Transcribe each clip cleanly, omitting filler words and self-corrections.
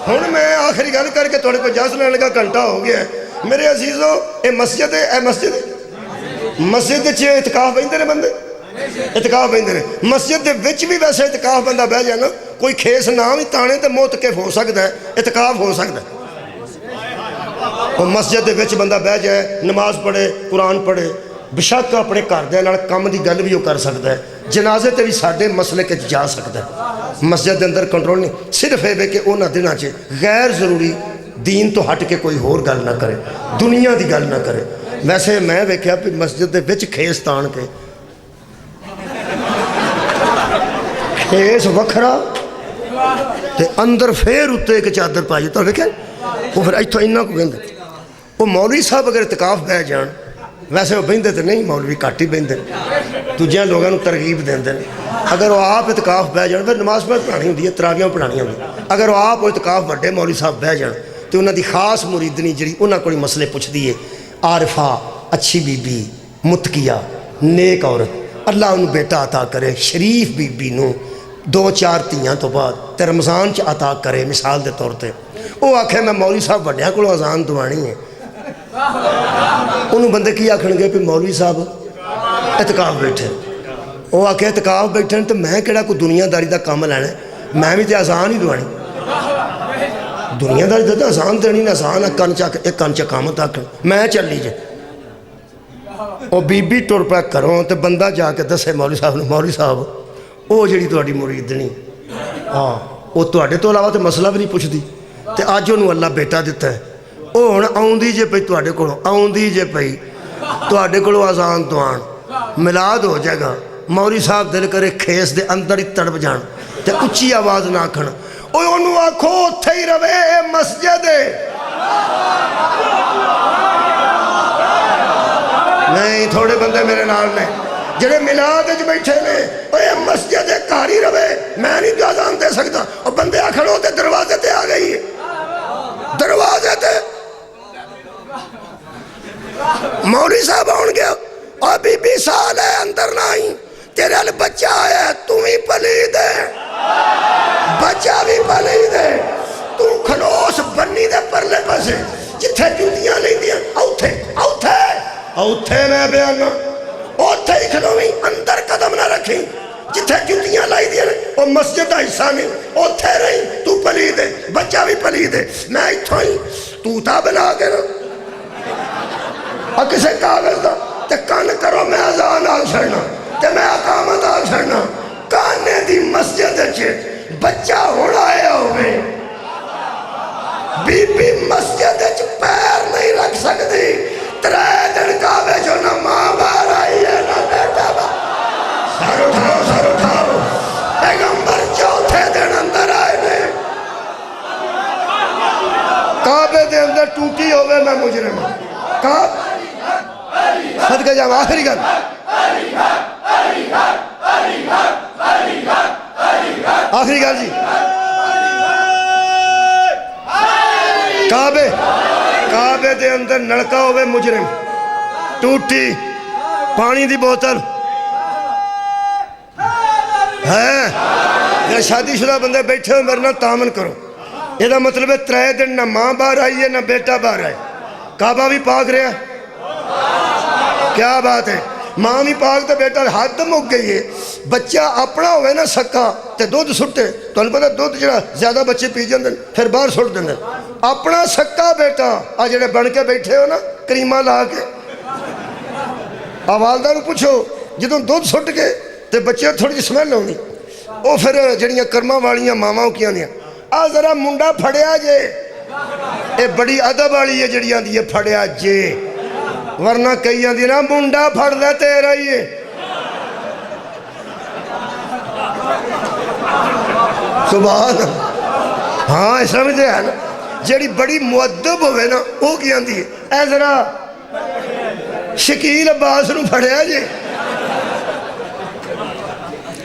हुण मैं आखिरी गल करके थोड़े को जस लैन लगा, घंटा हो गया मेरे अजीजो। ये मस्जिद है, मस्जिद च इतकाफ बहिंदे ने बंदे, इतकाफ बहिंदे ने मस्जिद दे विच भी। वैसे इतकाफ बंदा बह जाए ना, कोई खेस ना भी ताने तो मुतकिफ हो सकता है, इतकाफ हो सकता है। और मस्जिद दे विच बंदा बह जाए, नमाज पढ़े, कुरान पढ़े, बेशक अपने घर दे नाल काम की गल भी वो कर सकता है, जनाजे ते भी साडे मसले के जा सकता है। मस्जिद के अंदर कंट्रोल नहीं, सिर्फ ये कि उन्होंने दिनों च गैर जरूरी दीन तो हट के कोई होर गल ना करे, दुनिया की गल ना करे। वैसे मैं वेख्या भी मस्जिद के विच खेस तान के, खेस वखरा ते अंदर फिर उत्ते एक चादर पाई, तो वेख्या वो फिर इतों इन्ना को कहते। वो मौलवी साहब अगर इतकाफ बह जान, वैसे वो बहिंदे तो नहीं, मौलवी घट ही बहिंदे, दूजे लोगों को तरगीब देंगे। अगर वो आप इतकाफ बह जान, फिर नमाज पढ़ानी होंगी है, तरावियां पढ़ानी होंगी। अगर वो आप इतकाफ वड्डे मौलवी साहब बह जान तो उन्होंने खास मुरीदनी जी उन्होंने को मसले पुछदी है, आरिफा, अच्छी बीबी, मुतकिया, नेक औरत, अल्लाह उन्हें बेटा अता करे, शरीफ बीबी नूं 2-4 धीआं तो बाद ते रमज़ान च अता करे। मिसाल के तौर पर वो आखे मैं मौलवी साहब वड्डियां कोलों अजान दवानी है, उन्होंने बंदे की आखणगे भी मौलवी साहब इतकाफ बैठे। वो आखे इतकाफ बैठे तो मैं किहड़ा कोई दुनियादारी का काम लैना, मैं भी तो अजान ही दवानी। दुनियादारी तो अजान देनी ना, अजान एक कन च कामत आखन मैं चली जे। वो बीबी टुर पा करो तो बंदा जाके दसे मौलवी साहब ने, मौलवी साहब वो जी तुहाडी मुरीदनी, हाँ वो तुहाडे तो इलावा तो मसला भी नहीं पुछदी, तो अज उन्होंने अल्लाह बेटा दिता है। वो हुण आउंदी जे पई तुहाडे कोलों, आउंदी जे पई तुहाडे कोलों अजान दवान, मिलाद हो जाएगा। मौलवी साहब दिल करे खेस दे अंदर ही तड़प जान ते उच्ची आवाज़ ना आखण, ओए ओनू आखो उत्थे ही रवे, मस्जिद है। नहीं, थोड़े बंदे मेरे नाल ने जेड़े मिलाद च बैठे ने, ओए मस्जिद है, घर ही रवे, मैं नहीं अजान दे सकता। और बंदे आखण वो दरवाजे ते आ गई है, दरवाजे ते मौलवी साहब आउण गया, और बीबी साल है अंदर ना आई, तेरे अल बच्चा आया, तू भी पलीद है, बच्चा भी पलीद है, तू खलोस बन्नी दे परले पासे जिथे जुतियां लैंदियां, औथे औथे औथे मैं बयाना, औथे ही खलोवी, अंदर कदम ना रखी, जिथे जुतियां लाई दियां वो मस्जिद का हिस्सा नहीं, औथे रही, तू पलीद है, बच्चा भी पलीद है। मैं इत्थों ही तूता बना के ना और किसी कागज का ते कन करो, मैं अजान आ छड़ना ते मैं अकामत आ छड़ना। काने दी मस्जिद च बच्चा होना आया होवे, बीबी मस्जिद च पैर नहीं रख सकती। 3 दिन काबे जो ना मां बाहर आई है ना बेटा बाहर। सर उठाओ, सर उठाओ, पैगंबर 4थे दिन अंदर आए ने, काबे दे अंदर टूटी होवे मैं मुजरिम का सदके जावा। आखिरी गल, आखिरी गल जी, काबे दे अंदर नलका होवे मुजरिम, टूटी पानी दी बोतल है, शादीशुदा बंदे बैठे हो मेरे नाल तामन करो। यदा मतलब है 3 दिन ना मां बाहर आई है ना बेटा बाहर आए, काबा भी पाक रहा, क्या बात है, मां भी पाक तो बेटा हद मुक गई है। बच्चा अपना होवे ना सक्का तो दुध सुट्टे, तुहानू पता दुध जो ज्यादा बच्चे पी जाते फिर बाहर सुट देंगे। अपना सक्का बेटा आ जेड़े बन के बैठे हो ना क्रीमा ला के, वालदा नूं पुछो जो दुध सुट के तो बच्चे थोड़ी जी स्मैल आनी, वो फिर जड़ियाँ कर्मा वालियाँ मावां की आंदियां, आ जरा मुंडा फड़िया जे, ये बड़ी अदब वाली है जी आंदी है फड़िया जे, वरना कई आंदी ना मुंडा फड़ ले तेरा ही है। सुभान, हाँ इस तरह है ना, जी बड़ी मुअद्दब होवे ना वो की आंदी है, ऐ जरा शकील अब्बास नूं फड़िया जे,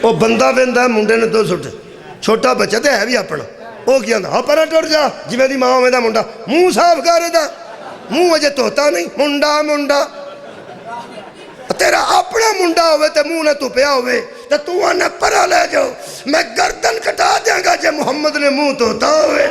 वो बंदा बेंदा मुंडे ने दो सुट, छोटा बच्चा तो है भी अपना, वो की आंदा पर टुर जा, जिवें दी मां उवें दा मुंडा, मूँह साफ कर दा, मूँह अजे धोता नहीं, मुंडा मुंडा तेरा अपना मुंडा होवे ते मुँह ने धुपिया होवे ते तू आने परा ले जाओ, मैं गर्दन कटा देंगा जे मुहम्मद ने मुँह धोता होवे।